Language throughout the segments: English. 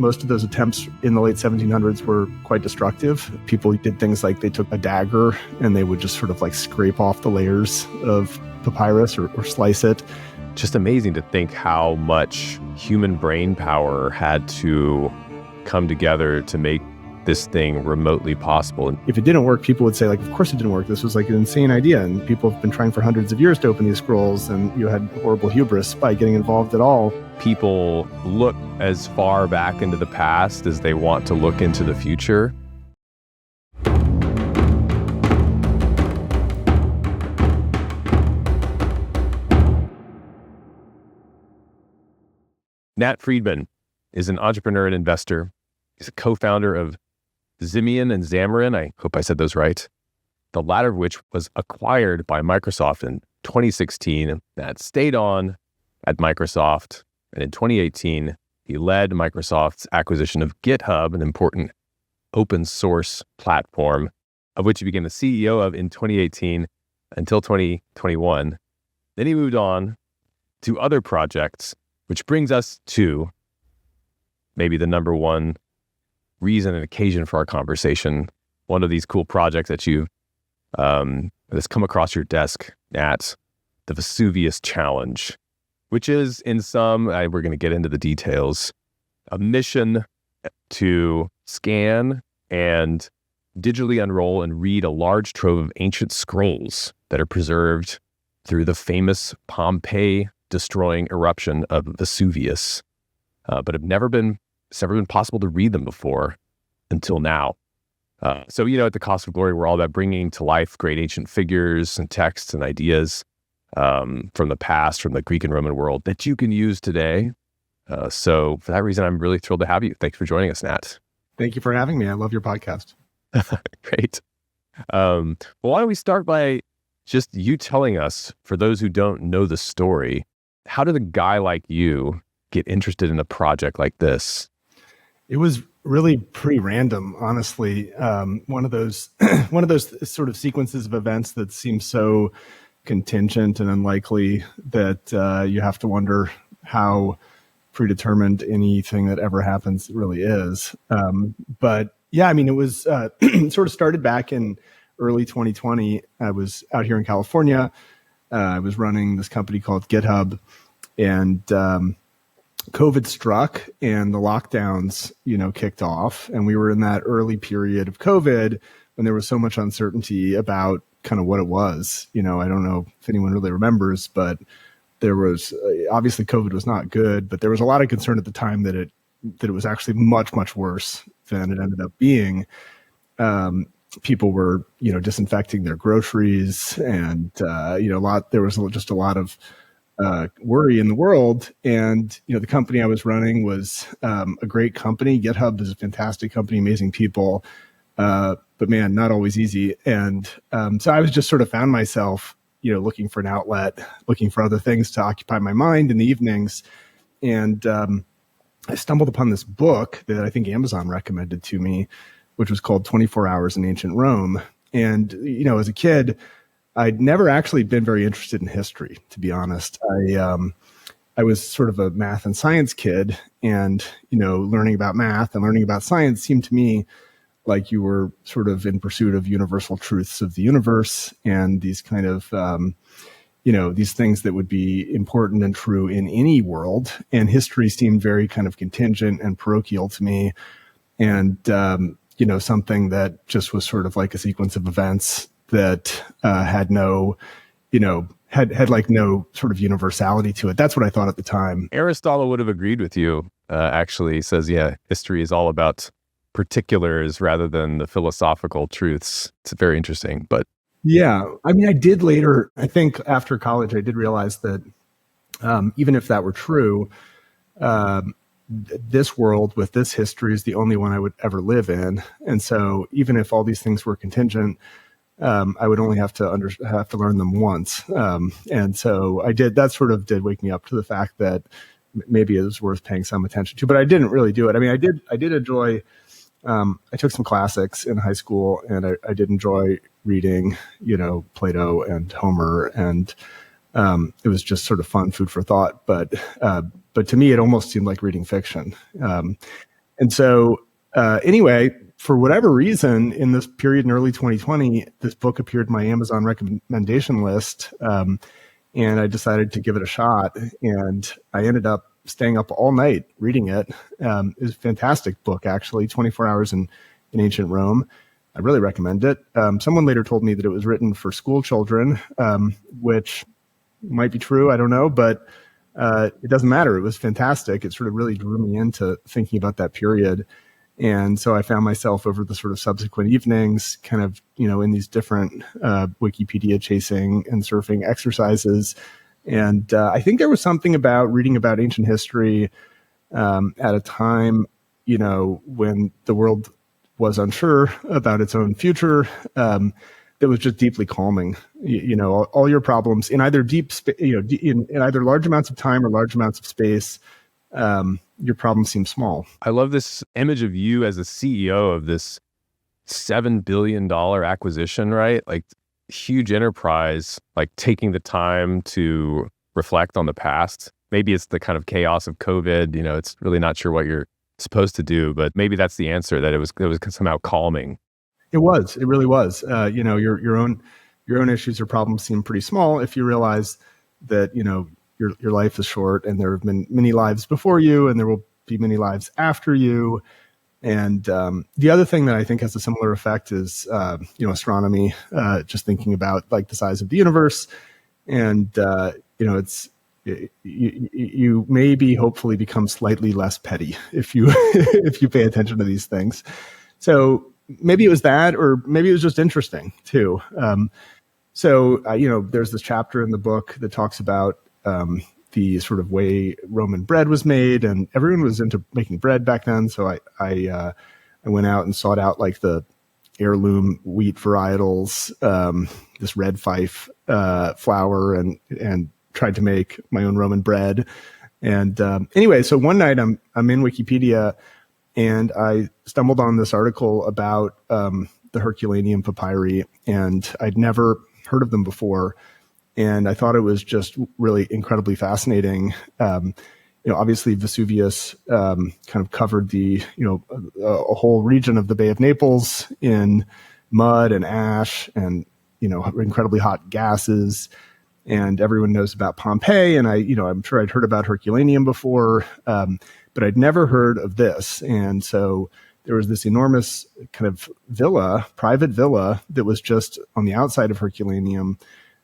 Most of those attempts in the late 1700s were quite destructive. People did things like they took a dagger and they would just sort of like scrape off the layers of papyrus or slice it. Just amazing to think how much human brain power had to come together to make this thing remotely possible. And if it didn't work, people would say, like, of course it didn't work. This was like an insane idea. And people have been trying for hundreds of years to open these scrolls, and you had horrible hubris by getting involved at all. People look as far back into the past as they want to look into the future. Nat Friedman is an entrepreneur and investor. He's a co-founder of Zimian and Xamarin. I hope I said those right. The latter of which was acquired by Microsoft in 2016. Nat stayed on at Microsoft. And in 2018, he led Microsoft's acquisition of GitHub, an important open source platform, of which he became the CEO of in 2018 until 2021. Then he moved on to other projects, which brings us to maybe the number one reason and occasion for our conversation. One of these cool projects that that's come across your desk, Nat, the Vesuvius Challenge, which is in some, we're going to get into the details, a mission to scan and digitally unroll and read a large trove of ancient scrolls that are preserved through the famous Pompeii-destroying eruption of Vesuvius, but it's never been possible to read them before until now. So, at the Cost of Glory, we're all about bringing to life great ancient figures and texts and ideas from the past, from the Greek and Roman world that you can use today. So for that reason, I'm really thrilled to have you. Thanks for joining us, Nat. Thank you for having me. I love your podcast. Great. Well, why don't we start by just you telling us, for those who don't know the story, how did a guy like you get interested in a project like this? It was really pretty random, honestly. One of those sort of sequences of events that seem so contingent and unlikely that you have to wonder how predetermined anything that ever happens really is. But yeah, I mean, it was sort of started back in early 2020. I was out here in California. I was running this company called GitHub, and COVID struck and the lockdowns, kicked off. And we were in that early period of COVID when there was so much uncertainty about kind of what it was. I don't know if anyone really remembers, but there was obviously COVID was not good, but there was a lot of concern at the time that it was actually much, much worse than it ended up being. People were, disinfecting their groceries, and there was just a lot of worry in the world. And the company I was running was a great company. GitHub is a fantastic company, amazing people. But man, not always easy. And so I was just sort of found myself, looking for an outlet, looking for other things to occupy my mind in the evenings. And I stumbled upon this book that I think Amazon recommended to me, which was called 24 Hours in Ancient Rome. And, as a kid, I'd never actually been very interested in history, to be honest. I was sort of a math and science kid, and, learning about math and learning about science seemed to me like you were sort of in pursuit of universal truths of the universe and these kind of, these things that would be important and true in any world. And history seemed very kind of contingent and parochial to me. And, something that just was sort of like a sequence of events that had no, had like no sort of universality to it. That's what I thought at the time. Aristotle would have agreed with you, actually. He says, yeah, history is all about particulars rather than the philosophical truths. It's very interesting, but yeah, I mean, I did later, I think after college, I did realize that even if that were true, this world with this history is the only one I would ever live in. And so even if all these things were contingent, I would only have to learn them once. And so that sort of did wake me up to the fact that maybe it was worth paying some attention to, but I didn't really do it. I mean, I did enjoy, I took some classics in high school, and I did enjoy reading, Plato and Homer, and it was just sort of fun food for thought. But to me, it almost seemed like reading fiction. And so anyway, for whatever reason, in this period in early 2020, this book appeared in my Amazon recommendation list. And I decided to give it a shot. And I ended up staying up all night reading it. It was a fantastic book, actually, 24 Hours in Ancient Rome. I really recommend it. Someone later told me that it was written for school children, which might be true. I don't know, but it doesn't matter. It was fantastic. It sort of really drew me into thinking about that period. And so I found myself over the sort of subsequent evenings kind of, in these different Wikipedia chasing and surfing exercises. And I think there was something about reading about ancient history at a time, when the world was unsure about its own future, that was just deeply calming. All your problems in either in either large amounts of time or large amounts of space, your problems seem small. I love this image of you as a CEO of this $7 billion acquisition, right? Like huge enterprise, like taking the time to reflect on the past. Maybe it's the kind of chaos of COVID, it's really not sure what you're supposed to do, but maybe that's the answer, that it was somehow calming. It really was. Your own issues or problems seem pretty small if you realize that, your life is short and there have been many lives before you and there will be many lives after you. And the other thing that I think has a similar effect is, astronomy, just thinking about like the size of the universe. And, it's, you maybe hopefully become slightly less petty if you if you pay attention to these things. So maybe it was that, or maybe it was just interesting too. There's this chapter in the book that talks about the sort of way Roman bread was made, and everyone was into making bread back then. So I went out and sought out like the heirloom wheat varietals, this red fife flour, and tried to make my own Roman bread. And anyway, so one night I'm in Wikipedia and I stumbled on this article about the Herculaneum Papyri, and I'd never heard of them before. And I thought it was just really incredibly fascinating. Obviously Vesuvius kind of covered the, a whole region of the Bay of Naples in mud and ash and, incredibly hot gases. And everyone knows about Pompeii. And I'm sure I'd heard about Herculaneum before, but I'd never heard of this. And so there was this enormous kind of private villa that was just on the outside of Herculaneum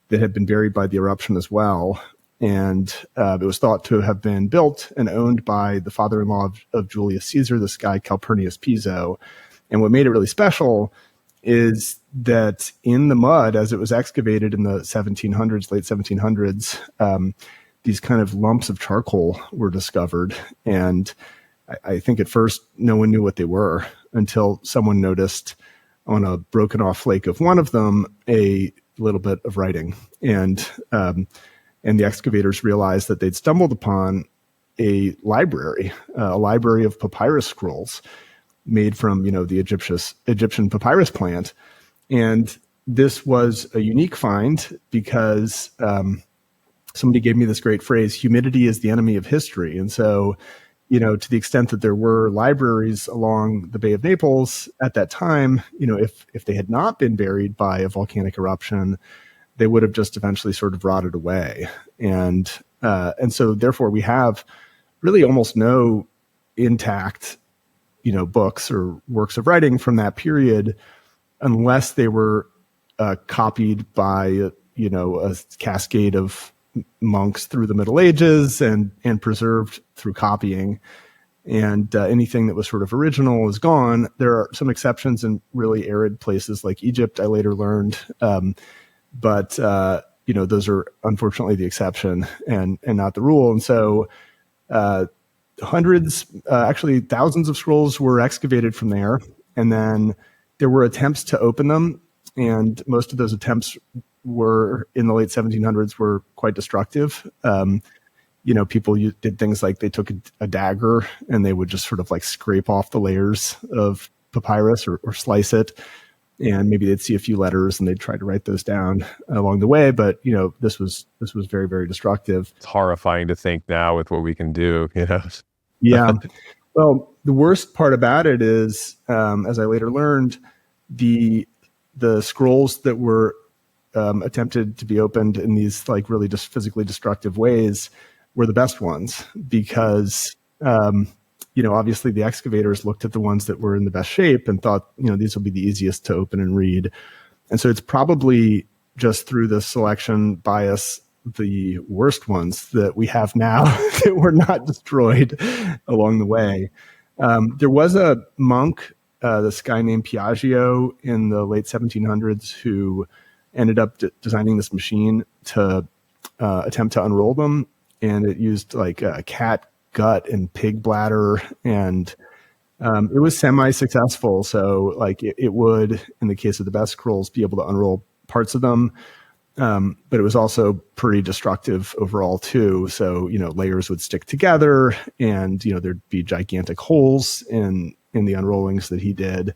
that had been buried by the eruption as well. And it was thought to have been built and owned by the father-in-law of Julius Caesar, this guy Calpurnius Piso. And what made it really special is that in the mud, as it was excavated in the 1700s, late 1700s, these kind of lumps of charcoal were discovered. And I think at first no one knew what they were until someone noticed on a broken off flake of one of them a little bit of writing. And the excavators realized that they'd stumbled upon a library of papyrus scrolls made from, the Egyptian papyrus plant. And this was a unique find because somebody gave me this great phrase, humidity is the enemy of history. And so, to the extent that there were libraries along the Bay of Naples at that time, if they had not been buried by a volcanic eruption, they would have just eventually sort of rotted away. And so therefore we have really almost no intact, books or works of writing from that period, unless they were copied by, a cascade of monks through the Middle Ages and preserved through copying. And anything that was sort of original is gone. There are some exceptions in really arid places like Egypt, I later learned. But those are unfortunately the exception and not the rule. And so hundreds, actually thousands of scrolls were excavated from there. And then there were attempts to open them. And most of those attempts were in the late 1700s were quite destructive. People did things like they took a dagger and they would just sort of like scrape off the layers of papyrus or slice it. And maybe they'd see a few letters and they'd try to write those down along the way. But, this was very, very destructive. It's horrifying to think now with what we can do, Yeah. Well, the worst part about it is, as I later learned, the scrolls that were attempted to be opened in these like really just physically destructive ways were the best ones because, obviously the excavators looked at the ones that were in the best shape and thought, these will be the easiest to open and read. And so it's probably just through the selection bias, the worst ones that we have now that were not destroyed along the way. There was a monk, this guy named Piaggio in the late 1700s who ended up designing this machine to attempt to unroll them. And it used like a cat gut and pig bladder, and it was semi-successful. So like it would, in the case of the best scrolls, be able to unroll parts of them. But it was also pretty destructive overall too. So, layers would stick together and, there'd be gigantic holes in the unrollings that he did.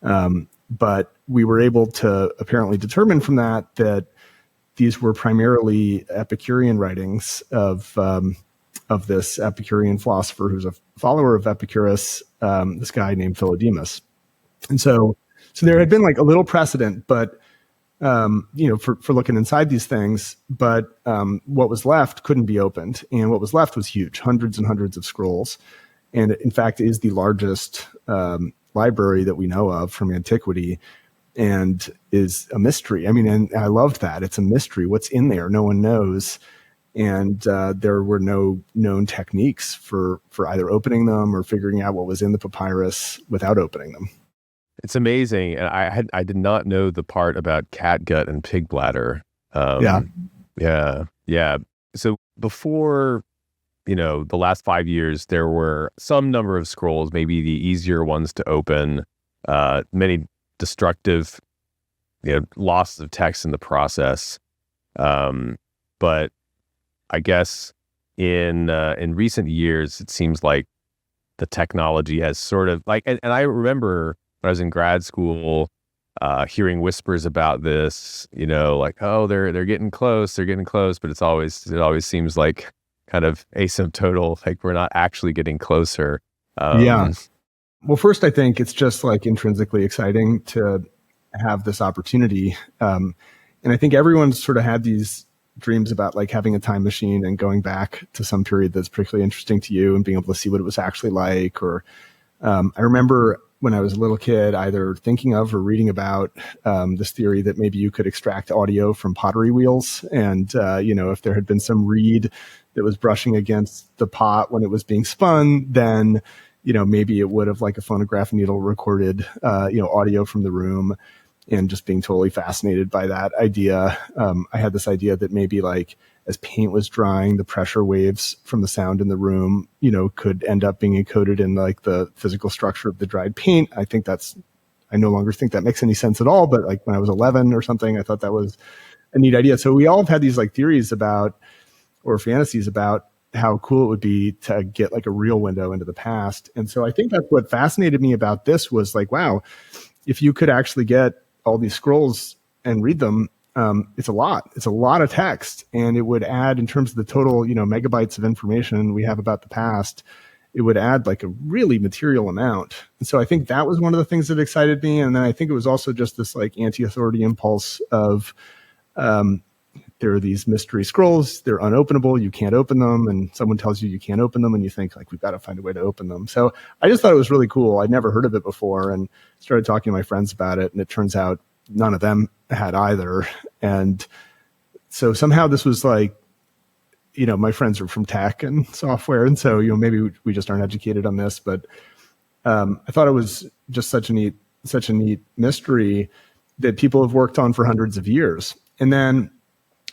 But we were able to apparently determine from that these were primarily Epicurean writings of this Epicurean philosopher who's a follower of Epicurus, this guy named Philodemus. And so there had been like a little precedent, but for looking inside these things, but what was left couldn't be opened. And what was left was huge, hundreds and hundreds of scrolls. And it, in fact, is the largest library that we know of from antiquity and is a mystery. I mean, and I loved that. It's a mystery. What's in there? No one knows. And there were no known techniques for either opening them or figuring out what was in the papyrus without opening them. It's amazing. And I did not know the part about cat gut and pig bladder. Yeah. So before, the last 5 years, there were some number of scrolls, maybe the easier ones to open, many destructive, losses of text in the process. But I guess in recent years, it seems like the technology has sort of like, and I remember when I was in grad school, hearing whispers about this, like, oh, they're getting close, but it always seems like kind of asymptotal, like we're not actually getting closer. Yeah. Well, first, I think it's just like intrinsically exciting to have this opportunity. And I think everyone's sort of had these dreams about like having a time machine and going back to some period that's particularly interesting to you and being able to see what it was actually like. Or I remember when I was a little kid, either thinking of or reading about this theory that maybe you could extract audio from pottery wheels. And, if there had been some reed that was brushing against the pot when it was being spun, then, maybe it would have like a phonograph needle recorded, audio from the room. And just being totally fascinated by that idea. I had this idea that maybe like as paint was drying, the pressure waves from the sound in the room, could end up being encoded in like the physical structure of the dried paint. I no longer think that makes any sense at all. But like when I was 11 or something, I thought that was a neat idea. So we all have had these like theories about, or fantasies about how cool it would be to get like a real window into the past. And so I think that's what fascinated me about this was like, wow, if you could actually get all these scrolls and read them, it's a lot of text, and it would add, in terms of the total, megabytes of information we have about the past, it would add like a really material amount. And so I think that was one of the things that excited me. And then I think it was also just this like anti-authority impulse of, there are these mystery scrolls, they're unopenable, you can't open them, and someone tells you can't open them, and you think like, we've got to find a way to open them. So I just thought it was really cool. I'd never heard of it before and started talking to my friends about it, and it turns out none of them had either. And so somehow this was like, my friends are from tech and software, and so, maybe we just aren't educated on this, but I thought it was just such a neat mystery that people have worked on for hundreds of years. And then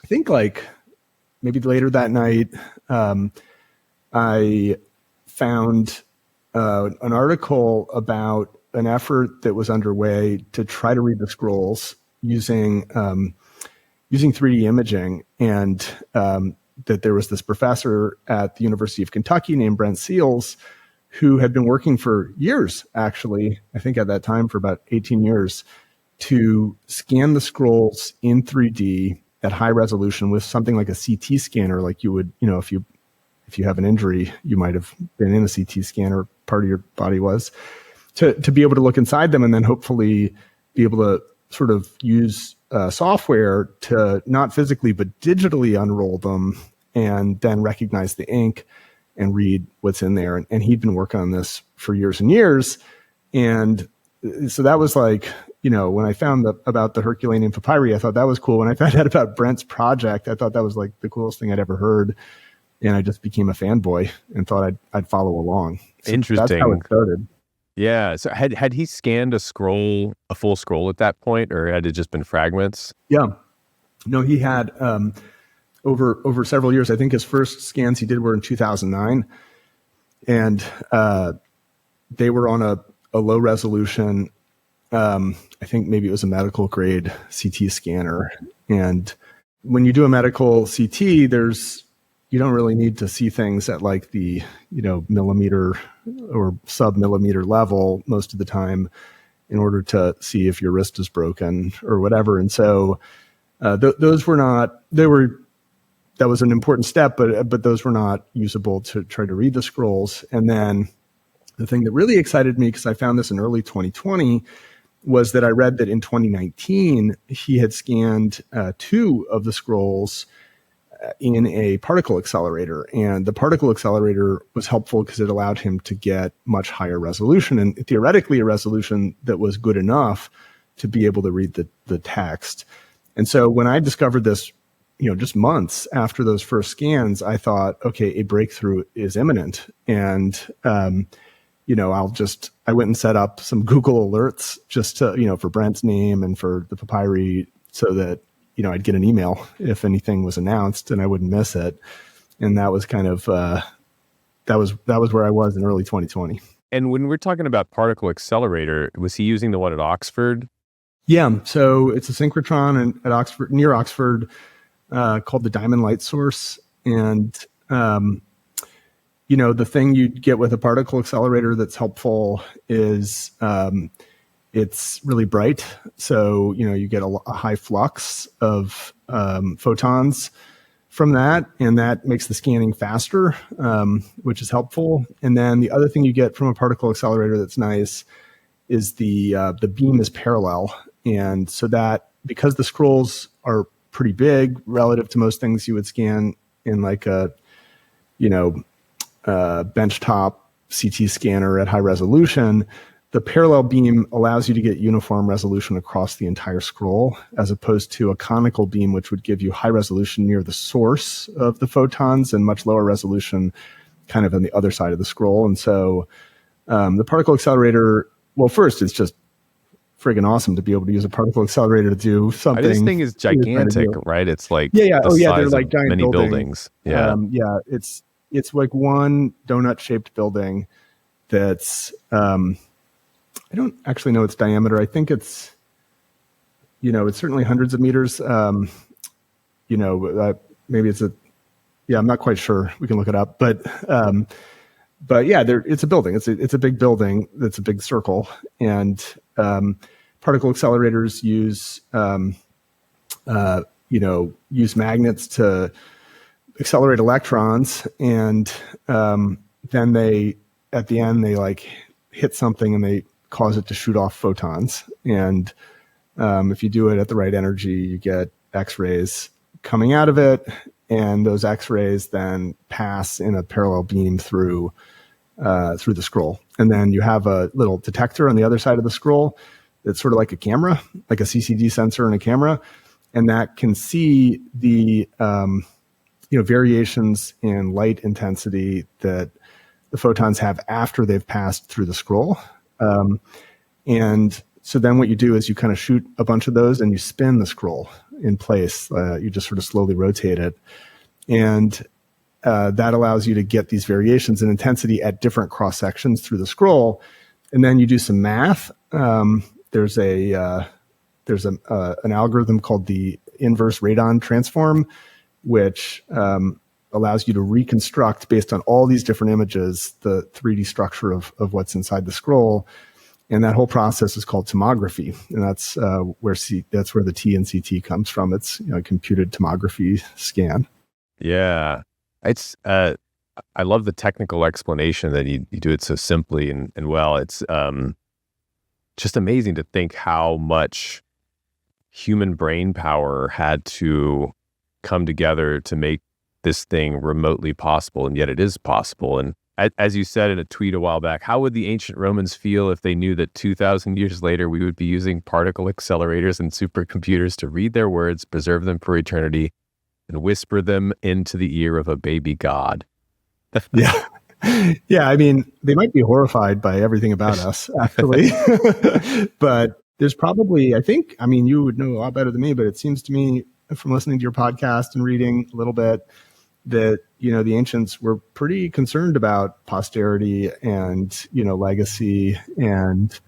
I think like maybe later that night, I found an article about an effort that was underway to try to read the scrolls using 3D imaging, and that there was this professor at the University of Kentucky named Brent who had been working for years, actually, I think at that time for about 18 years, to scan the scrolls in 3D at high resolution with something like a CT scanner, like you would, if you have an injury, you might have been in a CT scanner part of your body was, to be able to look inside them and then hopefully be able to sort of use software to not physically but digitally unroll them and then recognize the ink and read what's in there. And he'd been working on this for years and years. And so that was like, when I found about the Herculaneum Papyri, I thought that was cool. When I found out about Brent's project, I thought that was like the coolest thing I'd ever heard. And I just became a fanboy and thought I'd follow along. So interesting. That's how it started. Yeah. So had he scanned a full scroll at that point, or had it just been fragments? Yeah. No, he had over several years. I think his first scans he did were in 2009, and they were on a low resolution. I think maybe it was a medical grade CT scanner. And when you do a medical CT, you don't really need to see things at like the, millimeter or sub-millimeter level most of the time in order to see if your wrist is broken or whatever. And so that was an important step, but those were not usable to try to read the scrolls. And then the thing that really excited me, because I found this in early 2020, was that I read that in 2019, he had scanned 2 of the scrolls in a particle accelerator. And the particle accelerator was helpful because it allowed him to get much higher resolution, and theoretically a resolution that was good enough to be able to read the text. And so when I discovered this, just months after those first scans, I thought, okay, a breakthrough is imminent. And, I went and set up some Google alerts just to, for Brent's name and for the papyri, so that, I'd get an email if anything was announced and I wouldn't miss it. And that was kind of, that was where I was in early 2020. And when we're talking about Particle Accelerator, was he using the one at Oxford? Yeah. So it's a synchrotron at Oxford, near Oxford, called the Diamond Light Source. And, the thing you get with a particle accelerator that's helpful is it's really bright. So, you get a high flux of photons from that, and that makes the scanning faster, which is helpful. And then the other thing you get from a particle accelerator that's nice is the beam is parallel. And so that, because the scrolls are pretty big relative to most things you would scan in like a, benchtop CT scanner at high resolution, the parallel beam allows you to get uniform resolution across the entire scroll, as opposed to a conical beam, which would give you high resolution near the source of the photons and much lower resolution kind of on the other side of the scroll. And so the particle accelerator, well, first, it's just friggin' awesome to be able to use a particle accelerator to do something. This thing is gigantic, right? It's like they're like giant many buildings. Yeah, it's like one donut-shaped building that's I don't actually know its diameter. I think it's it's certainly hundreds of meters. Maybe it's I'm not quite sure. We can look it up, but yeah, it's a building. It's a big building. That's a big circle, and particle accelerators use use magnets to accelerate electrons, and then at the end they like hit something and they cause it to shoot off photons. And if you do it at the right energy, you get X-rays coming out of it, and those X-rays then pass in a parallel beam through the scroll. And then you have a little detector on the other side of the scroll that's sort of like a camera, like a CCD sensor and a camera, and that can see the variations in light intensity that the photons have after they've passed through the scroll. And so then what you do is you kind of shoot a bunch of those and you spin the scroll in place. You just sort of slowly rotate it. And that allows you to get these variations in intensity at different cross sections through the scroll. And then you do some math. There's an algorithm called the inverse radon transform, which allows you to reconstruct, based on all these different images, the 3D structure of what's inside the scroll. And that whole process is called tomography, and that's where the T in CT comes from. It's a computed tomography scan. Yeah, it's I love the technical explanation that you do it so simply and well. It's just amazing to think how much human brain power had to come together to make this thing remotely possible, and yet it is possible. And as you said in a tweet a while back, how would the ancient Romans feel if they knew that 2,000 years later we would be using particle accelerators and supercomputers to read their words, preserve them for eternity, and whisper them into the ear of a baby god? Yeah. Yeah, I mean, they might be horrified by everything about us, actually. But there's probably, I mean, you would know a lot better than me, but it seems to me from listening to your podcast and reading a little bit that, the ancients were pretty concerned about posterity and, legacy. And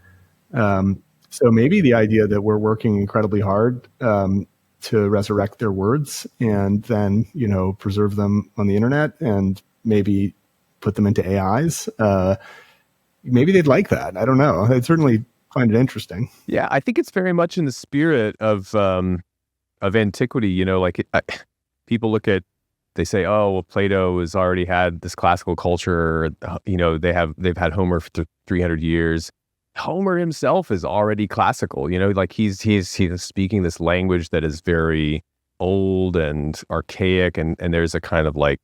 so maybe the idea that we're working incredibly hard to resurrect their words and then, preserve them on the internet and maybe put them into AIs. Maybe they'd like that. I don't know. I'd certainly find it interesting. Yeah, I think it's very much in the spirit of antiquity. People look at, they say, oh, well, Plato has already had this classical culture. They've had Homer for 300 years. Homer himself is already classical. He's speaking this language that is very old and archaic, and there's a kind of like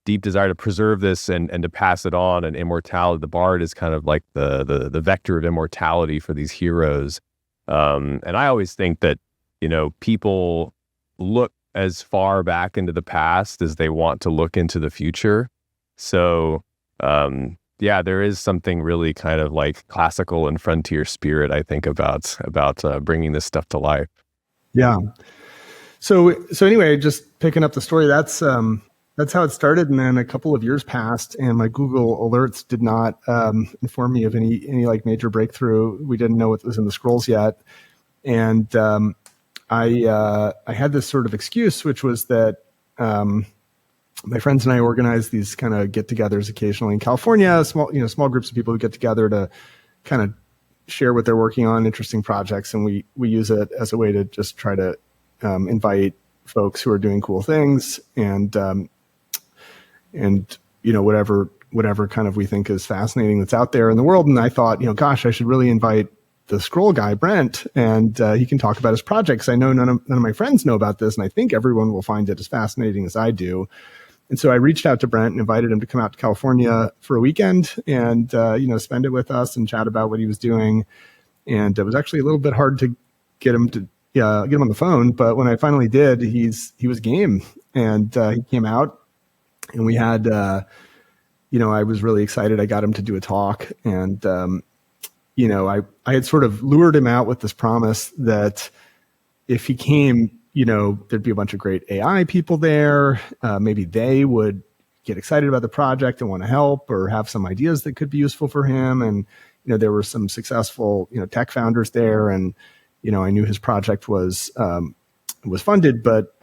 deep desire to preserve this and to pass it on. And immortality, the bard is kind of like the vector of immortality for these heroes. And I always think that, people look as far back into the past as they want to look into the future. So, yeah, there is something really kind of like classical and frontier spirit, I think, about bringing this stuff to life. Yeah. So anyway, just picking up the story, that's how it started. And then a couple of years passed and my Google alerts did not inform me of any like major breakthrough. We didn't know what was in the scrolls yet. And I had this sort of excuse, which was that my friends and I organized these kind of get-togethers occasionally in California, small groups of people who get together to kind of share what they're working on, interesting projects. And we use it as a way to just try to invite folks who are doing cool things and whatever kind of we think is fascinating that's out there in the world. And I thought, gosh, I should really invite the scroll guy, Brent, and he can talk about his projects. I know none of my friends know about this, and I think everyone will find it as fascinating as I do. And so I reached out to Brent and invited him to come out to California for a weekend and, spend it with us and chat about what he was doing. And it was actually a little bit hard to get him on the phone. But when I finally did, he was game, and he came out and we had, I was really excited. I got him to do a talk, and, I had sort of lured him out with this promise that if he came, there'd be a bunch of great AI people there. Maybe they would get excited about the project and want to help or have some ideas that could be useful for him. And, there were some successful, tech founders there. And, I knew his project was funded, but,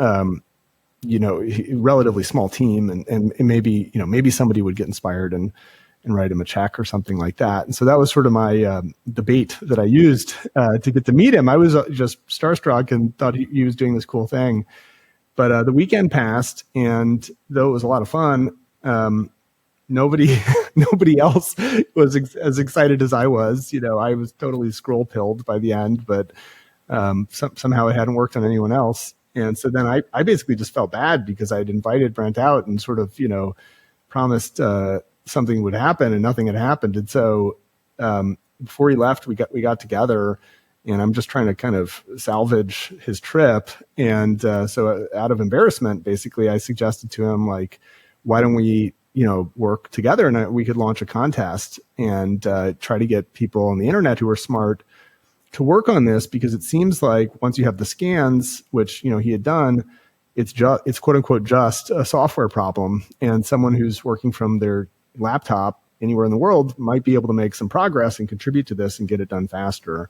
relatively small team and maybe somebody would get inspired and write him a check or something like that. And so that was sort of my the bait that I used to get to meet him. I was just starstruck and thought he was doing this cool thing. But the weekend passed, and though it was a lot of fun, nobody else was as excited as I was. I was totally scroll pilled by the end, but somehow it hadn't worked on anyone else. And so then I basically just felt bad because I'd invited Brent out and sort of, promised something would happen and nothing had happened. And so before he left, we got together, and I'm just trying to kind of salvage his trip. And so out of embarrassment, basically, I suggested to him, like, why don't we, work together and we could launch a contest and try to get people on the internet who are smart to work on this, because it seems like once you have the scans, which, he had done, it's quote unquote just a software problem, and someone who's working from their laptop anywhere in the world might be able to make some progress and contribute to this and get it done faster.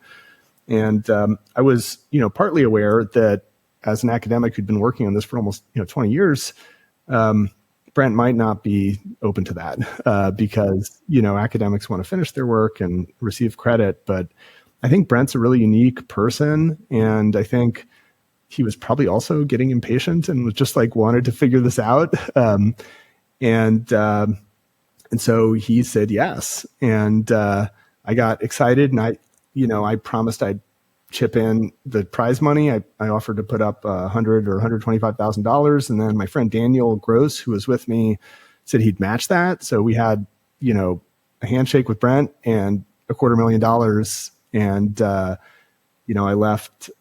And I was, partly aware that as an academic who'd been working on this for almost 20 years, Brent might not be open to that because academics want to finish their work and receive credit. But I think Brent's a really unique person, and I think he was probably also getting impatient and was just like wanted to figure this out. And so he said yes. And I got excited, and I promised I'd chip in the prize money. I offered to put up $100,000 or $125,000. And then my friend Daniel Gross, who was with me, said he'd match that. So we had, a handshake with Brent and $250,000. And,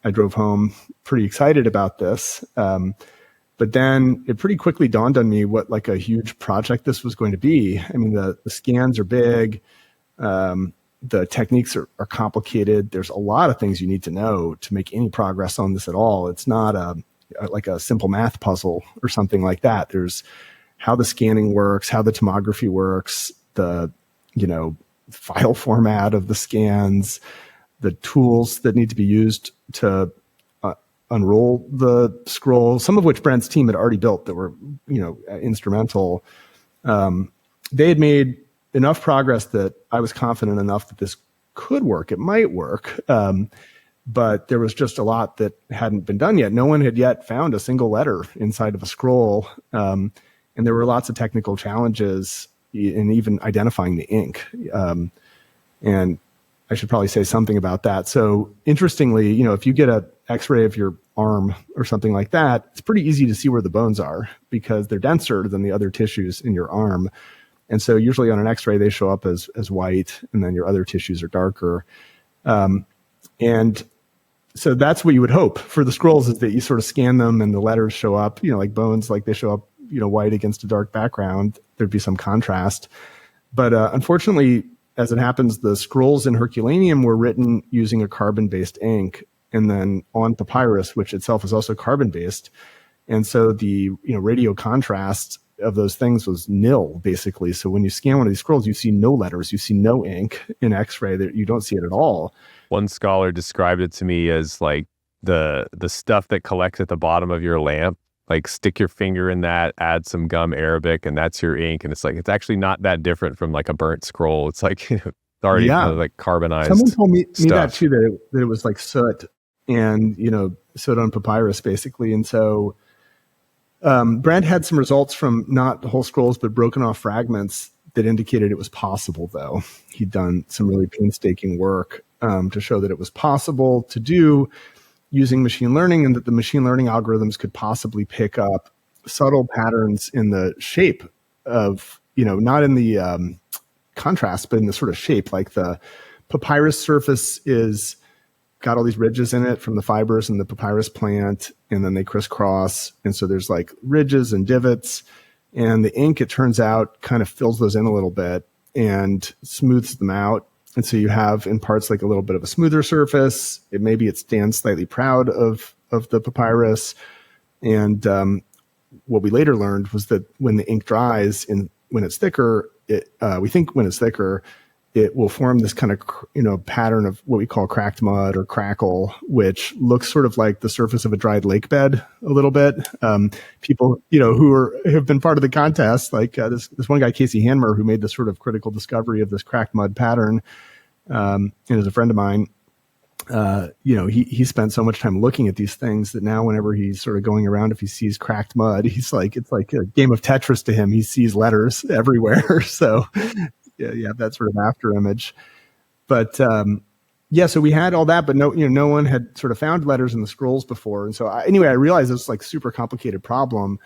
I drove home pretty excited about this. But then it pretty quickly dawned on me what like a huge project this was going to be. I mean, the scans are big. The techniques are complicated. There's a lot of things you need to know to make any progress on this at all. It's not like a simple math puzzle or something like that. There's how the scanning works, how the tomography works, the, file format of the scans, the tools that need to be used to unroll the scroll, some of which Brent's team had already built that were, instrumental. They had made enough progress that I was confident enough that this could work. It might work. But there was just a lot that hadn't been done yet. No one had yet found a single letter inside of a scroll. And there were lots of technical challenges in even identifying the ink. And I should probably say something about that. So interestingly, if you get an X-ray of your arm or something like that, it's pretty easy to see where the bones are because they're denser than the other tissues in your arm. And so usually on an X-ray, they show up as white, and then your other tissues are darker. And so that's what you would hope for the scrolls, is that you sort of scan them and the letters show up, like bones, like they show up, white against a dark background. There'd be some contrast. But unfortunately, as it happens, the scrolls in Herculaneum were written using a carbon-based ink, and then on papyrus, which itself is also carbon-based. And so the radio contrast of those things was nil, basically. So when you scan one of these scrolls, you see no letters, you see no ink in X-ray, that you don't see it at all. One scholar described it to me as like the stuff that collects at the bottom of your lamp. Like stick your finger in that, add some gum arabic, and that's your ink. And it's like, it's actually not that different from like a burnt scroll. It's like it's already kind of like carbonized. Someone told me that too, that it was like soot and, soot on papyrus basically. And so Brent had some results from not whole scrolls, but broken off fragments that indicated it was possible, though. He'd done some really painstaking work to show that it was possible to do using machine learning, and that the machine learning algorithms could possibly pick up subtle patterns in the shape of, not in the contrast, but in the sort of shape. Like the papyrus surface is got all these ridges in it from the fibers in the papyrus plant, and then they crisscross. And so there's like ridges and divots, and the ink, it turns out, kind of fills those in a little bit and smooths them out. And so you have in parts like a little bit of a smoother surface. Maybe it stands slightly proud of the papyrus. And what we later learned was that when the ink dries and when it's thicker, we think when it's thicker, it will form this kind of, pattern of what we call cracked mud or crackle, which looks sort of like the surface of a dried lake bed a little bit. People, who have been part of the contest, like this one guy, Casey Hanmer, who made this sort of critical discovery of this cracked mud pattern, and is a friend of mine. He spent so much time looking at these things that now whenever he's sort of going around, if he sees cracked mud, it's like a game of Tetris to him. He sees letters everywhere. So you have that sort of after image. But so we had all that, but no one had sort of found letters in the scrolls before. And so I realized it was like super complicated problem,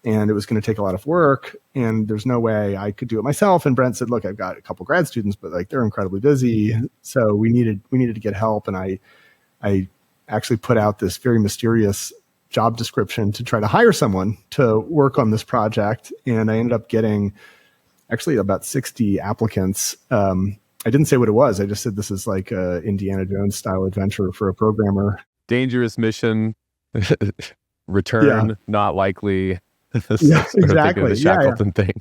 and it was going to take a lot of work, and there's no way I could do it myself. And Brent said, look, I've got a couple grad students, but like they're incredibly busy. So we needed to get help. And I actually put out this very mysterious job description to try to hire someone to work on this project. And I ended up getting actually about 60 applicants. I didn't say what it was. I just said this is like a Indiana Jones style adventure for a programmer. Dangerous mission, return not likely. Yeah, exactly. The Shackleton thing.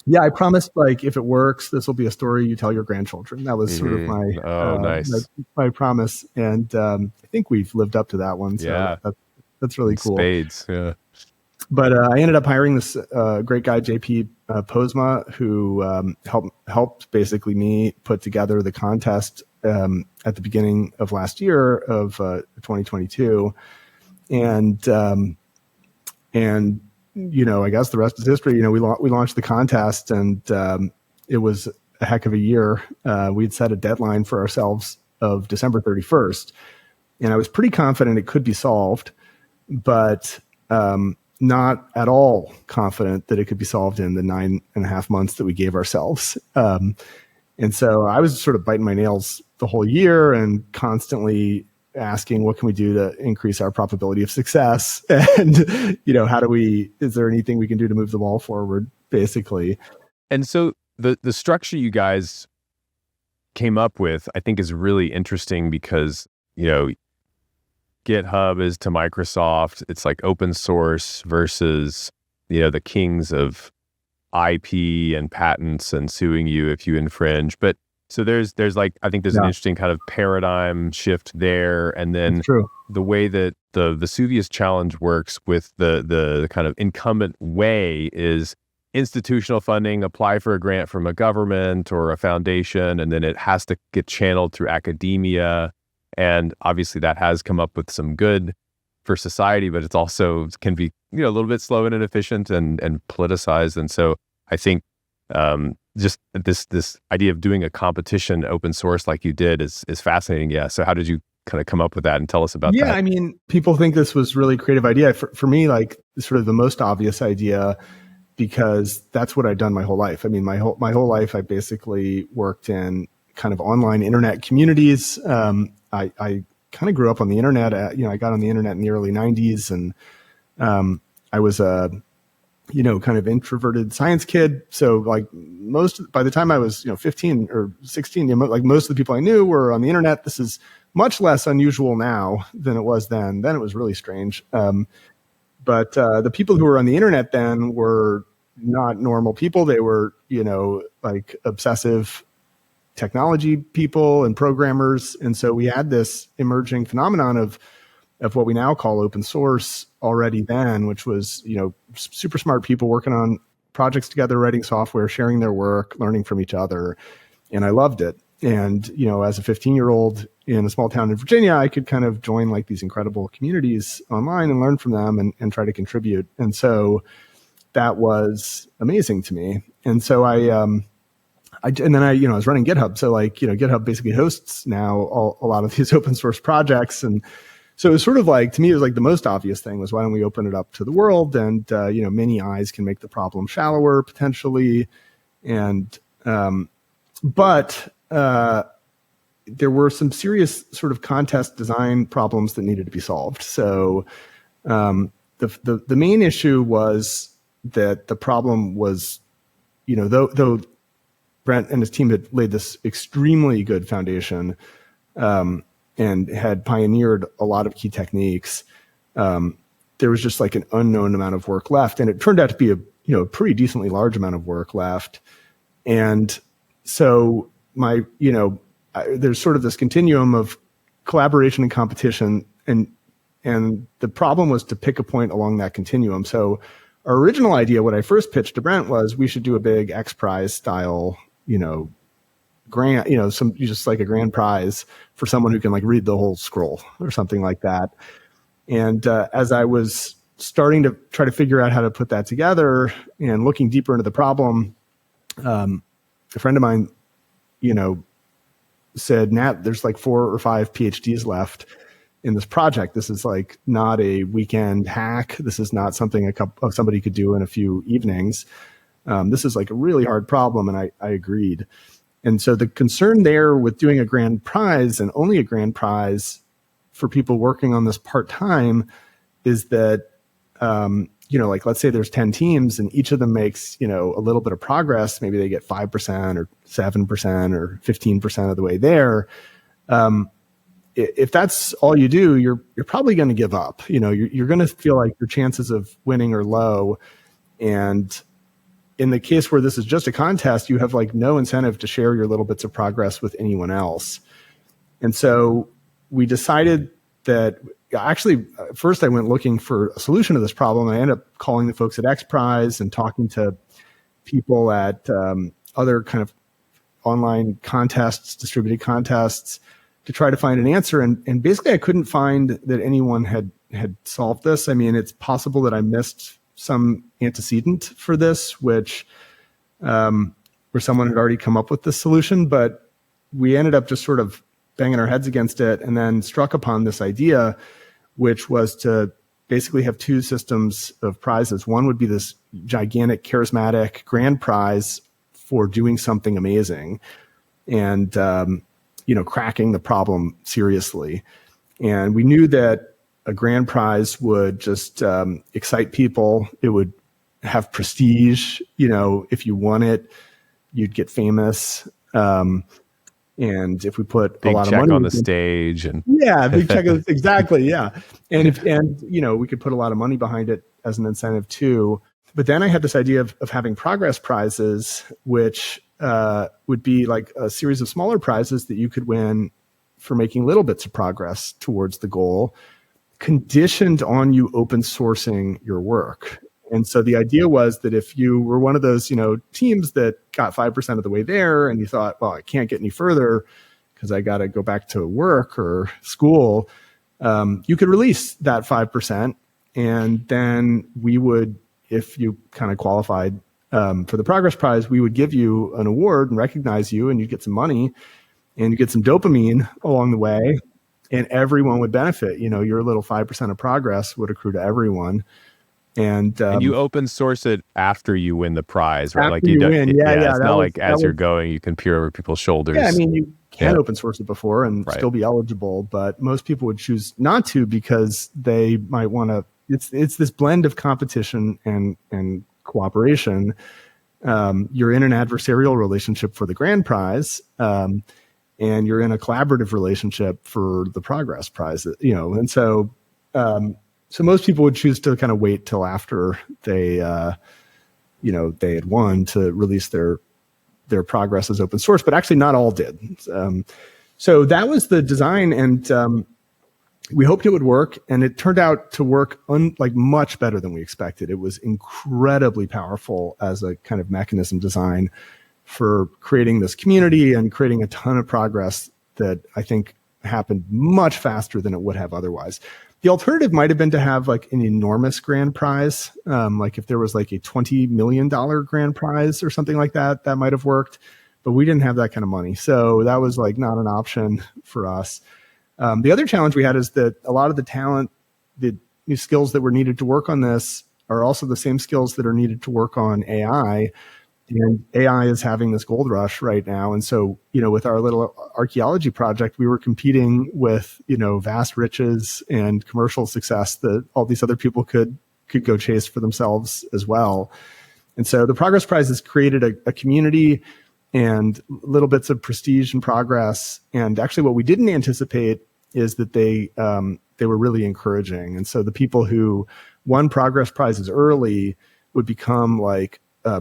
Yeah, I promised, like, if it works, this will be a story you tell your grandchildren. That was sort of my nice. my promise, and I think we've lived up to that one. So that's really cool. Spades, yeah. But I ended up hiring this great guy, JP Posma, who helped basically me put together the contest at the beginning of last year of 2022, and I guess the rest is history. We launched the contest, and it was a heck of a year. We'd set a deadline for ourselves of December 31st, and I was pretty confident it could be solved, but not at all confident that it could be solved in the 9.5 months that we gave ourselves. And so I was sort of biting my nails the whole year and constantly asking, what can we do to increase our probability of success? And, is there anything we can do to move the ball forward, basically? And so the structure you guys came up with, I think, is really interesting because, GitHub is to Microsoft. It's like open source versus, the kings of IP and patents and suing you if you infringe. But so there's like, I think there's an interesting kind of paradigm shift there. And then the way that the Vesuvius challenge works with the kind of incumbent way is institutional funding, apply for a grant from a government or a foundation, and then it has to get channeled through academia. And obviously that has come up with some good for society, but it's also can be, a little bit slow and inefficient and politicized. And so I think just this idea of doing a competition open source like you did is fascinating. Yeah. So how did you kind of come up with that and tell us about that? Yeah, I mean, people think this was really a creative idea. For me, like sort of the most obvious idea, because that's what I'd done my whole life. I mean, my whole life, I basically worked in kind of online internet communities. I kind of grew up on the internet. I got on the internet in the early 90s, and I was a kind of introverted science kid. So like by the time I was 15 or 16, like most of the people I knew were on the internet. This is much less unusual now than it was then. Then it was really strange. But the people who were on the internet then were not normal people. They were, like obsessive technology people and programmers. And so we had this emerging phenomenon of what we now call open source already then, which was, super smart people working on projects together, writing software, sharing their work, learning from each other. And I loved it. And, as a 15-year-old in a small town in Virginia, I could kind of join like these incredible communities online and learn from them and try to contribute. And so that was amazing to me. And so I was running GitHub. So like, GitHub basically hosts now a lot of these open source projects. And so it was sort of like, to me, it was like the most obvious thing was, why don't we open it up to the world? And, many eyes can make the problem shallower potentially. And, but there were some serious sort of contest design problems that needed to be solved. So the main issue was that the problem was, though Brent and his team had laid this extremely good foundation and had pioneered a lot of key techniques, there was just like an unknown amount of work left. And it turned out to be a pretty decently large amount of work left. And so there's sort of this continuum of collaboration and competition, and the problem was to pick a point along that continuum. So our original idea, what I first pitched to Brent, was we should do a big X Prize style, grant, just like a grand prize for someone who can like read the whole scroll or something like that. And as I was starting to try to figure out how to put that together and looking deeper into the problem, a friend of mine, said, Nat, there's like 4 or 5 PhDs left in this project. This is like not a weekend hack. This is not something somebody could do in a few evenings. This is like a really hard problem. And I agreed. And so the concern there with doing a grand prize, and only a grand prize for people working on this part-time, is that, like let's say there's 10 teams and each of them makes, a little bit of progress. Maybe they get 5% or 7% or 15% of the way there. If that's all you do, you're probably going to give up. You're going to feel like your chances of winning are low. And in the case where this is just a contest, you have like no incentive to share your little bits of progress with anyone else. And so we decided that actually, first I went looking for a solution to this problem. And I ended up calling the folks at X Prize and talking to people at other kind of online contests, distributed contests, to try to find an answer. And basically I couldn't find that anyone had solved this. I mean, it's possible that I missed some antecedent for this, which where someone had already come up with this solution, but we ended up just sort of banging our heads against it and then struck upon this idea, which was to basically have two systems of prizes. One would be this gigantic, charismatic grand prize for doing something amazing and, cracking the problem seriously. And we knew that a grand prize would just excite people. It would have prestige. If you won it, you'd get famous. And if we put big a lot of check money on the stage, and big check, exactly, yeah. And we could put a lot of money behind it as an incentive too. But then I had this idea of having progress prizes, which would be like a series of smaller prizes that you could win for making little bits of progress towards the goal, conditioned on you open sourcing your work. And so the idea was that if you were one of those, teams that got 5% of the way there and you thought, well, I can't get any further because I got to go back to work or school, you could release that 5%. And then we would, if you kind of qualified for the progress prize, we would give you an award and recognize you, and you'd get some money and you get some dopamine along the way, and everyone would benefit. Your little 5% of progress would accrue to everyone. And you open source it after you win the prize, right? After you win, it's not like as you're going, you can peer over people's shoulders. Yeah, I mean, you can open source it before and Right. still be eligible, but most people would choose not to because they might want to. It's this blend of competition and cooperation. You're in an adversarial relationship for the grand prize, and you're in a collaborative relationship for the progress prize. And so. So most people would choose to kind of wait till after they had won to release their progress as open source, but actually not all did. So that was the design, and we hoped it would work, and it turned out to work much better than we expected. It was incredibly powerful as a kind of mechanism design for creating this community and creating a ton of progress that I think happened much faster than it would have otherwise. The alternative might have been to have like an enormous grand prize. Like if there was like a $20 million grand prize or something like that, that might have worked, but we didn't have that kind of money. So that was like not an option for us. The other challenge we had is that a lot of the talent, the new skills that were needed to work on this are also the same skills that are needed to work on AI. And AI is having this gold rush right now. And so, with our little archaeology project, we were competing with, vast riches and commercial success that all these other people could go chase for themselves as well. And so the Progress Prize has created a community and little bits of prestige and progress. And actually what we didn't anticipate is that they were really encouraging. And so the people who won Progress Prizes early would become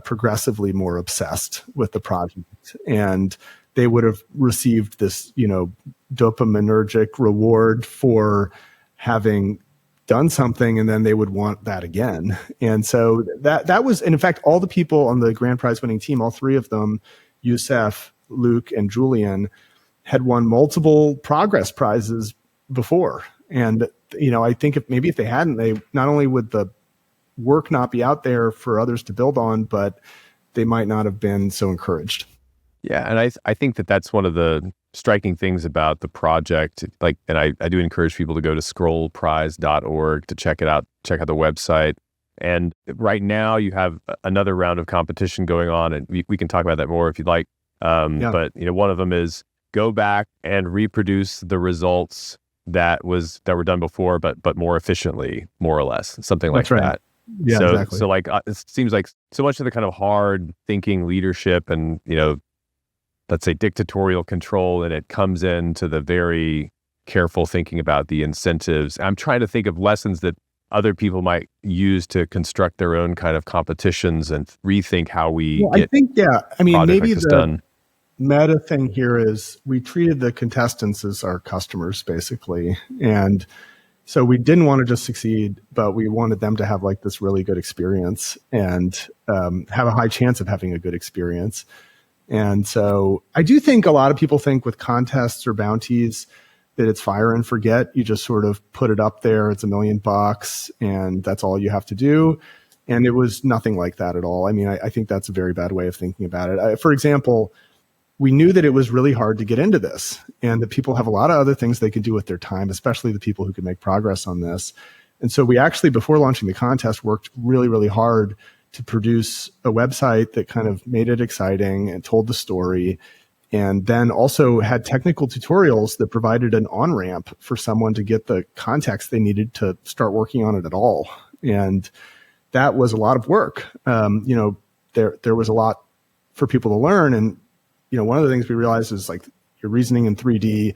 progressively more obsessed with the project, and they would have received this, dopaminergic reward for having done something, and then they would want that again. And so that was, and in fact, all the people on the grand prize winning team, all three of them, Youssef, Luke, and Julian, had won multiple progress prizes before. And, I think if they hadn't, they not only would the work not be out there for others to build on, but they might not have been so encouraged. Yeah, and I think that's one of the striking things about the project. And I do encourage people to go to scrollprize.org to check it out, check out the website. And right now you have another round of competition going on, and we can talk about that more if you'd like. But one of them is go back and reproduce the results that were done before, but more efficiently, more or less, something like that. Yeah, so, exactly. So it seems like so much of the kind of hard thinking leadership and, let's say dictatorial control, and it comes into the very careful thinking about the incentives. I'm trying to think of lessons that other people might use to construct their own kind of competitions and rethink how we get. I think, maybe like the done. Meta thing here is we treated the contestants as our customers, basically. And so we didn't want to just succeed, but we wanted them to have like this really good experience and have a high chance of having a good experience. And so I do think a lot of people think with contests or bounties that it's fire and forget. You just sort of put it up there. It's $1 million and that's all you have to do. And it was nothing like that at all. I mean, I think that's a very bad way of thinking about it. For example, we knew that it was really hard to get into this and that people have a lot of other things they can do with their time, especially the people who can make progress on this. And so we actually, before launching the contest, worked really, really hard to produce a website that kind of made it exciting and told the story, and then also had technical tutorials that provided an on-ramp for someone to get the context they needed to start working on it at all. And that was a lot of work. There was a lot for people to learn. And one of the things we realized is like you're reasoning in 3D,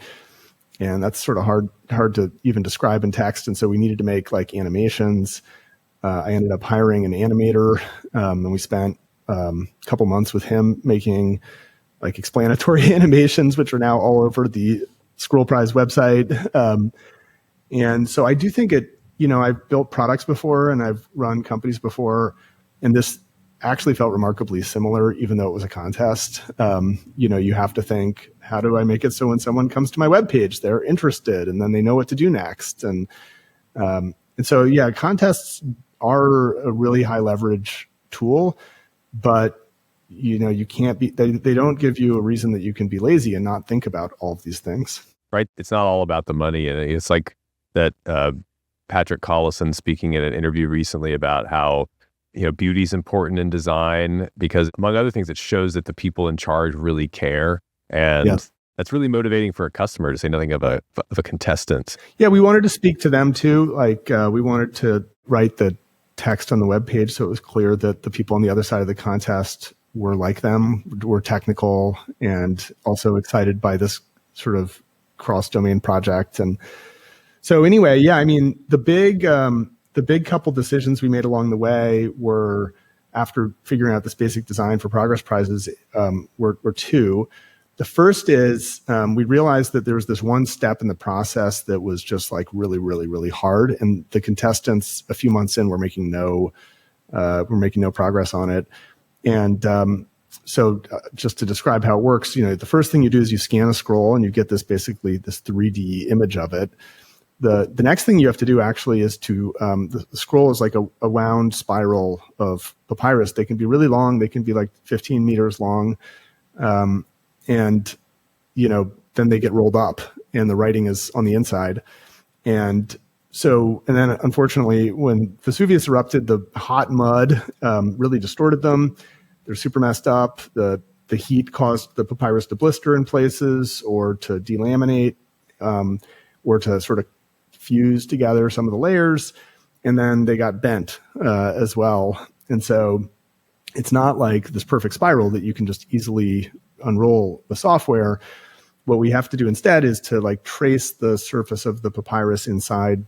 and that's sort of hard to even describe in text. And so we needed to make like animations. I ended up hiring an animator, and we spent a couple months with him making like explanatory animations, which are now all over the Scroll Prize website. And so I do think I've built products before and I've run companies before, and this actually felt remarkably similar, even though it was a contest. You have to think, how do I make it so when someone comes to my webpage, they're interested and then they know what to do next? And so, yeah, contests are a really high leverage tool, but you can't be, they don't give you a reason that you can be lazy and not think about all of these things. Right. It's not all about the money. And it's like that Patrick Collison speaking in an interview recently about how beauty is important in design because, among other things, it shows that the people in charge really care. And yes. That's really motivating for a customer, to say nothing of a contestant. Yeah, we wanted to speak to them too. Like we wanted to write the text on the webpage so it was clear that the people on the other side of the contest were like them, were technical, and also excited by this sort of cross-domain project. And so anyway, yeah, I mean, the big couple decisions we made along the way were, after figuring out this basic design for progress prizes, were two. The first is we realized that there was this one step in the process that was just like really, really, really hard, and the contestants a few months in were making no progress on it. And so just to describe how it works, the first thing you do is you scan a scroll and you get this 3D image of it. The next thing you have to do actually is to, the scroll is like a wound spiral of papyrus. They can be really long. They can be like 15 meters long. And then they get rolled up and the writing is on the inside. And then unfortunately, when Vesuvius erupted, the hot mud really distorted them. They're super messed up. The heat caused the papyrus to blister in places or to delaminate, or to sort of fuse together some of the layers. And then they got bent as well. And so it's not like this perfect spiral that you can just easily unroll the software. What we have to do instead is to like trace the surface of the papyrus inside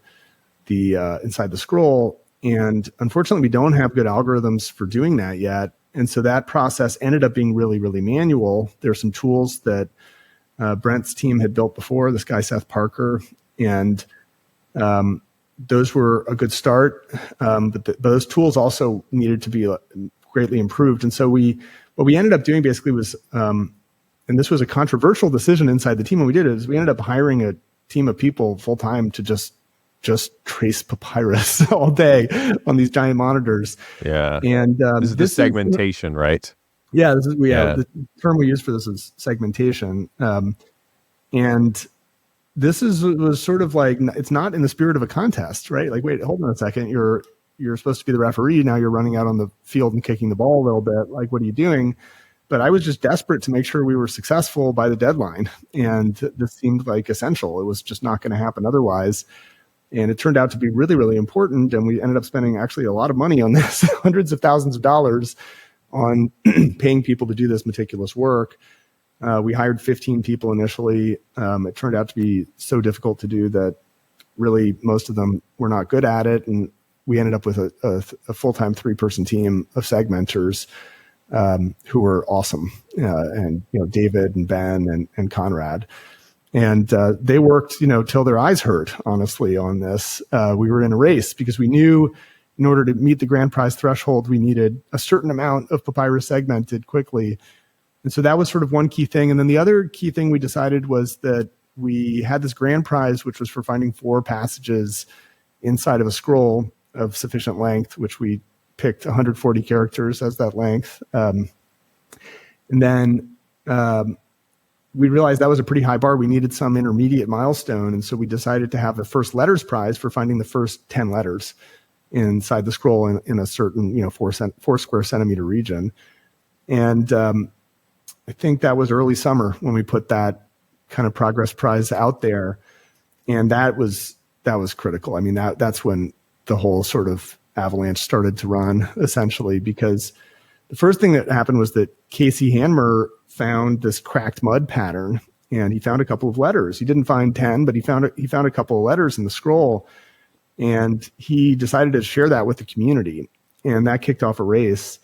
the scroll. And unfortunately, we don't have good algorithms for doing that yet. And so that process ended up being really, really manual. There are some tools that Brent's team had built before, this guy, Seth Parker, and those were a good start. But those tools also needed to be greatly improved. And so what we ended up doing basically was, and this was a controversial decision inside the team when we did it, is we ended up hiring a team of people full time to just trace papyrus all day on these giant monitors. Yeah. And this is the segmentation, right? Yeah, the term we use for this is segmentation. And this was sort of like, it's not in the spirit of a contest, right? Like, wait, hold on a second. You're supposed to be the referee. Now you're running out on the field and kicking the ball a little bit. Like, what are you doing? But I was just desperate to make sure we were successful by the deadline. And this seemed like essential. It was just not going to happen otherwise. And it turned out to be really, really important. And we ended up spending actually a lot of money on this, hundreds of thousands of dollars on paying people to do this meticulous work. We hired 15 people initially. It turned out to be so difficult to do that really most of them were not good at it. And we ended up with a full-time 3-person team of segmenters who were awesome. And, David and Ben and Conrad. And they worked, till their eyes hurt, honestly, on this. We were in a race because we knew in order to meet the grand prize threshold, we needed a certain amount of papyrus segmented quickly. And so that was sort of one key thing. And then the other key thing we decided was that we had this grand prize, which was for finding 4 passages inside of a scroll of sufficient length, which we picked 140 characters as that length. And then we realized that was a pretty high bar. We needed some intermediate milestone. And so we decided to have the first letters prize for finding the first 10 letters inside the scroll in a certain, 4 square centimeter region. And I think that was early summer when we put that kind of progress prize out there. And that was critical. I mean, that's when the whole sort of avalanche started to run, essentially, because the first thing that happened was that Casey Hanmer found this cracked mud pattern, and he found a couple of letters. He didn't find 10, but he found a couple of letters in the scroll, and he decided to share that with the community, and that kicked off a race.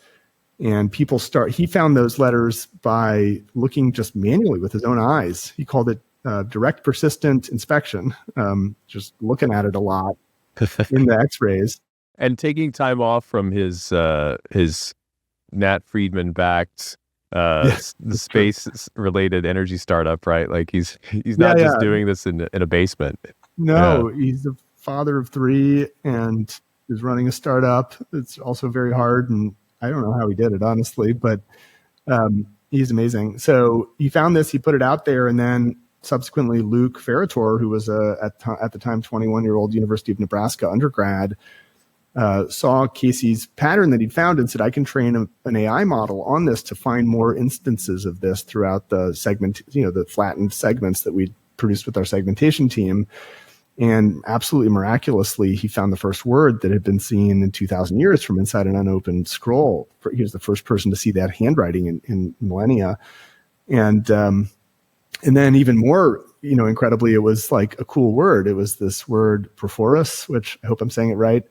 And he found those letters by looking just manually with his own eyes. He called it direct persistent inspection, just looking at it a lot in the x-rays. And taking time off from his Nat Friedman backed the space-related energy startup, right? Like he's not just doing this in a basement. No, he's the father of 3 and is running a startup. It's also very hard, and I don't know how he did it, honestly, but he's amazing. So he found this, he put it out there, and then subsequently Luke Ferrator, who was at the time 21-year-old University of Nebraska undergrad, saw Casey's pattern that he'd found and said, I can train an AI model on this to find more instances of this throughout the segment, the flattened segments that we produced with our segmentation team. And absolutely miraculously, he found the first word that had been seen in 2,000 years from inside an unopened scroll. He was the first person to see that handwriting in millennia. And then even more, incredibly, it was like a cool word. It was this word perforus, which I hope I'm saying it right.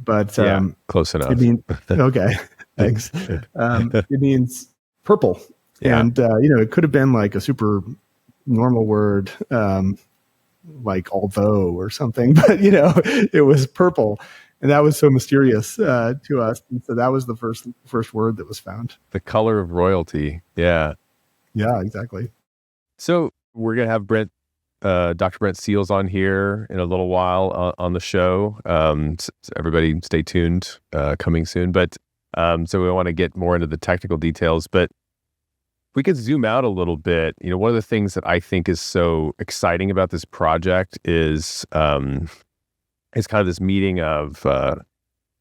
But close enough. It means, okay, thanks. It means purple. Yeah. And, it could have been like a super normal word, like although or something, but it was purple, and that was so mysterious to us. And so that was the first word that was found. The color of royalty. Yeah, exactly. So we're gonna have Dr. Brent Seals on here in a little while on the show. So everybody stay tuned, coming soon. But so we want to get more into the technical details, but we could zoom out a little bit. One of the things that I think is so exciting about this project is kind of this meeting of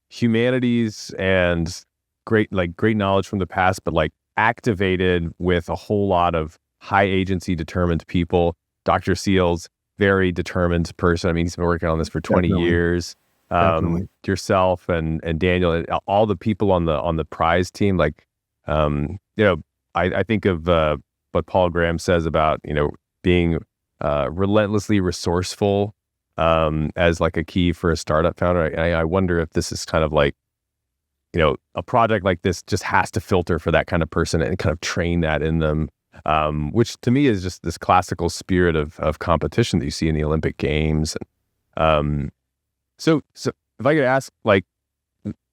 humanities and great knowledge from the past, but like activated with a whole lot of high agency determined people. Dr. Seals, very determined person. I mean, he's been working on this for 20 years. Yourself and Daniel and all the people on the prize team, I think of what Paul Graham says about, being relentlessly resourceful as like a key for a startup founder. I wonder if this is kind of like, a project like this just has to filter for that kind of person and kind of train that in them, which to me is just this classical spirit of competition that you see in the Olympic Games. So if I could ask,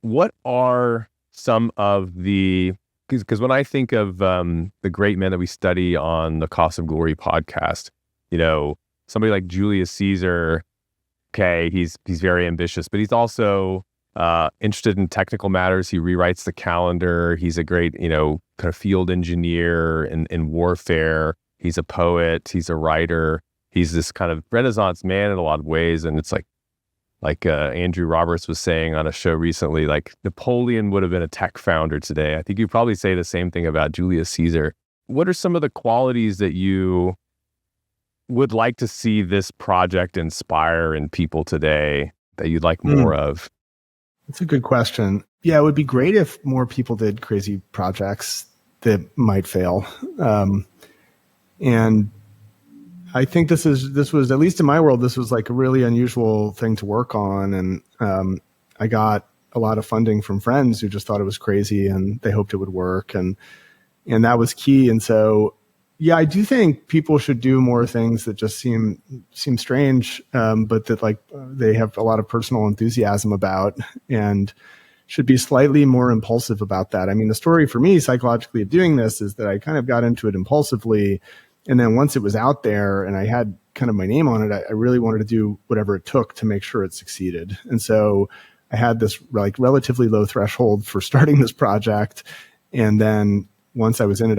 what are some of the... Because when I think of the great men that we study on the Cost of Glory podcast, somebody like Julius Caesar, okay, he's very ambitious, but he's also interested in technical matters. He rewrites the calendar. He's a great, kind of field engineer in warfare. He's a poet. He's a writer. He's this kind of Renaissance man in a lot of ways. And it's like Andrew Roberts was saying on a show recently, like Napoleon would have been a tech founder today. I think you'd probably say the same thing about Julius Caesar. What are some of the qualities that you would like to see this project inspire in people today that you'd like more of? That's a good question. Yeah, it would be great if more people did crazy projects that might fail. And I think this was, at least in my world, this was like a really unusual thing to work on. And I got a lot of funding from friends who just thought it was crazy and they hoped it would work. And that was key. And so, yeah, I do think people should do more things that just seem strange, but that they have a lot of personal enthusiasm about, and should be slightly more impulsive about that. I mean, the story for me psychologically of doing this is that I kind of got into it impulsively. And then once it was out there and I had kind of my name on it, I really wanted to do whatever it took to make sure it succeeded. And so I had this like relatively low threshold for starting this project. And then once I was in it,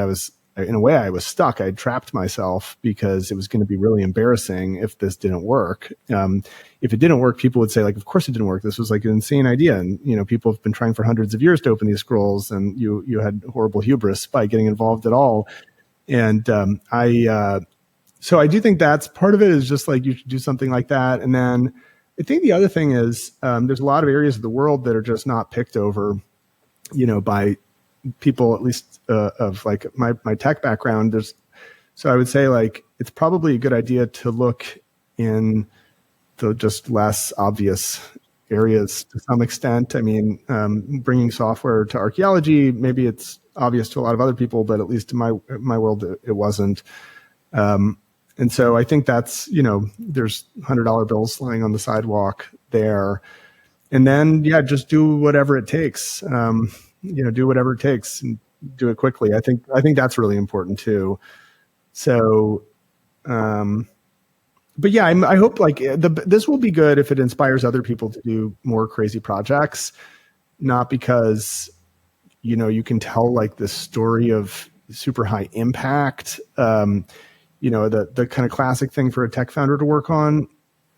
in a way, I was stuck. I trapped myself because it was going to be really embarrassing if this didn't work. If it didn't work, people would say, like, of course it didn't work. This was like an insane idea. And, people have been trying for hundreds of years to open these scrolls, and you had horrible hubris by getting involved at all. And so I do think that's part of it, is just like you should do something like that. And then I think the other thing is there's a lot of areas of the world that are just not picked over, by people, at least of like my tech background. So I would say, like, it's probably a good idea to look in the just less obvious areas to some extent. I mean, bringing software to archaeology, maybe it's obvious to a lot of other people, but at least in my world, it wasn't. And so I think that's, there's $100 bills lying on the sidewalk there. And then, just do whatever it takes. Do whatever it takes and do it quickly. I think that's really important too. So, but yeah, I hope like this will be good if it inspires other people to do more crazy projects, not because, you can tell like this story of super high impact, the kind of classic thing for a tech founder to work on,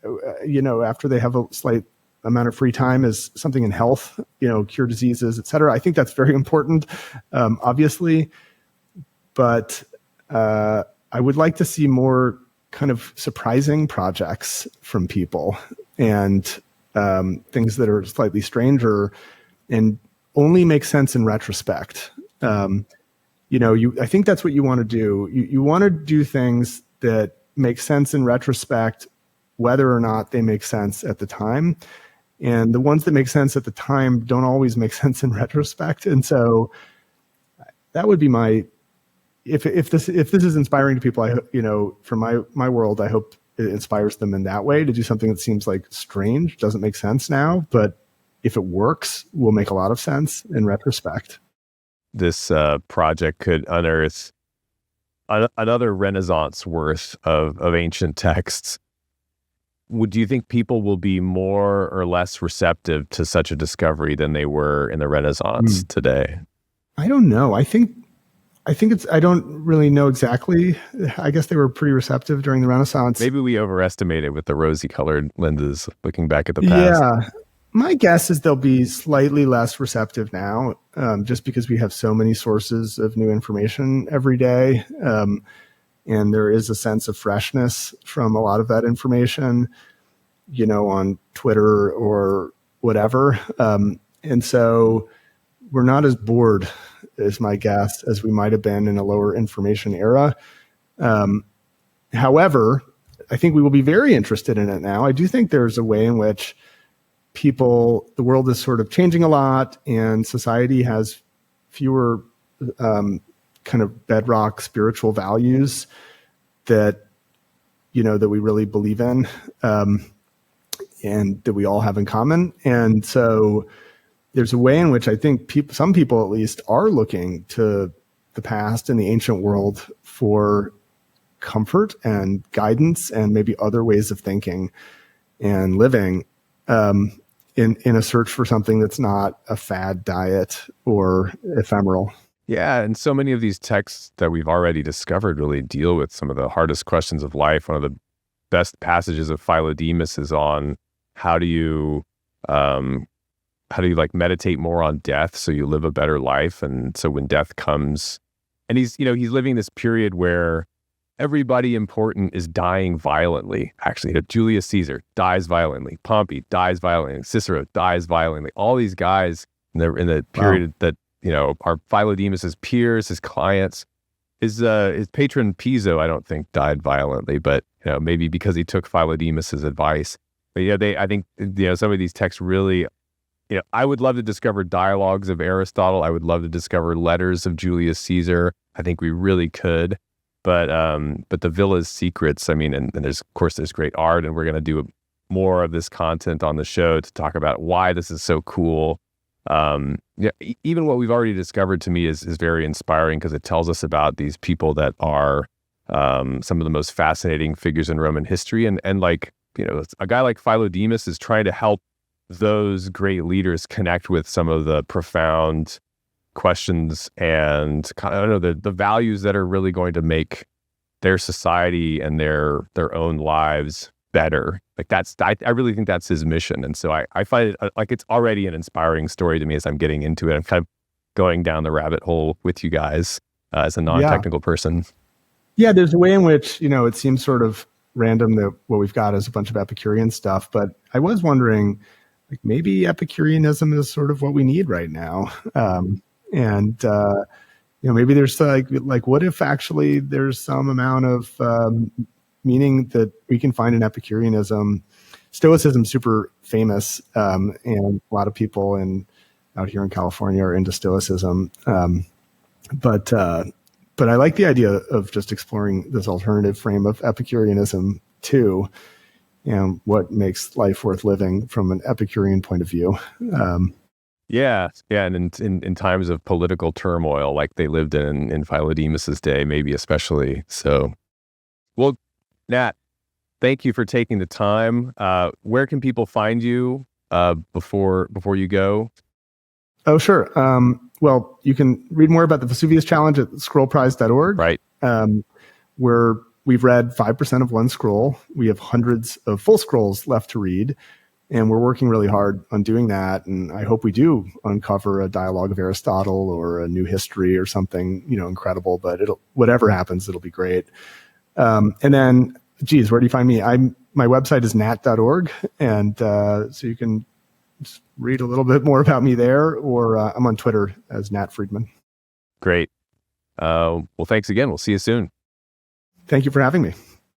after they have a slight amount of free time, is something in health, cure diseases, et cetera. I think that's very important, obviously, but I would like to see more kind of surprising projects from people, and things that are slightly stranger and only make sense in retrospect. I think that's what you want to do. You want to do things that make sense in retrospect, whether or not they make sense at the time. And the ones that make sense at the time don't always make sense in retrospect. And so that would be if this is inspiring to people, from my world, I hope it inspires them in that way to do something that seems like strange, doesn't make sense now, but if it works, will make a lot of sense in retrospect. This project could unearth another renaissance worth of ancient texts. Do you think people will be more or less receptive to such a discovery than they were in the Renaissance today? I don't know. I think I don't really know exactly. I guess they were pretty receptive during the Renaissance. Maybe we overestimated with the rosy colored lenses looking back at the past. Yeah. My guess is they'll be slightly less receptive now, just because we have so many sources of new information every day. And there is a sense of freshness from a lot of that information, on Twitter or whatever. And so we're not as bored, is my guess, as we might have been in a lower information era. However, I think we will be very interested in it now. I do think there's a way in which the world is sort of changing a lot, and society has fewer kind of bedrock spiritual values that we really believe in, and that we all have in common. And so there's a way in which I think some people at least are looking to the past and the ancient world for comfort and guidance and maybe other ways of thinking and living, in a search for something that's not a fad diet or ephemeral. Yeah, and so many of these texts that we've already discovered really deal with some of the hardest questions of life. One of the best passages of Philodemus is on how do you like meditate more on death so you live a better life. And so when death comes, and he's living this period where everybody important is dying violently. Actually, Julius Caesar dies violently. Pompey dies violently. Cicero dies violently. All these guys in the period that, are Philodemus's peers, his clients. His patron Piso, I don't think, died violently, but maybe because he took Philodemus's advice. But I think some of these texts really, I would love to discover dialogues of Aristotle. I would love to discover letters of Julius Caesar. I think we really could. But the Villa's secrets, and there's great art, and we're going to do more of this content on the show to talk about why this is so cool. Even what we've already discovered to me is very inspiring, because it tells us about these people that are some of the most fascinating figures in Roman history. And like, a guy like Philodemus is trying to help those great leaders connect with some of the profound questions and I don't know, the values that are really going to make their society and their own lives better. Like I really think that's his mission. And so I find it like it's already an inspiring story to me as I'm getting into it. I'm kind of going down the rabbit hole with you guys as a non-technical person. Yeah, there's a way in which, it seems sort of random that what we've got is a bunch of Epicurean stuff, but I was wondering, like, maybe Epicureanism is sort of what we need right now. Maybe there's like what if actually there's some amount of meaning that we can find in Epicureanism. Stoicism is super famous, and a lot of people out here in California are into Stoicism. But I like the idea of just exploring this alternative frame of Epicureanism too, and what makes life worth living from an Epicurean point of view. Yeah, and in times of political turmoil, like they lived in Philodemus's day, maybe especially. So, well, Nat, thank you for taking the time. Where can people find you before you go? Oh, sure. Well, you can read more about the Vesuvius Challenge at scrollprize.org. Right. We've read 5% of one scroll. We have hundreds of full scrolls left to read, and we're working really hard on doing that. And I hope we do uncover a dialogue of Aristotle or a new history or something, incredible. But whatever happens, it'll be great. And then, where do you find me? My website is nat.org, and so you can just read a little bit more about me there, or I'm on Twitter as Nat Friedman. Great. Well, thanks again. We'll see you soon. Thank you for having me.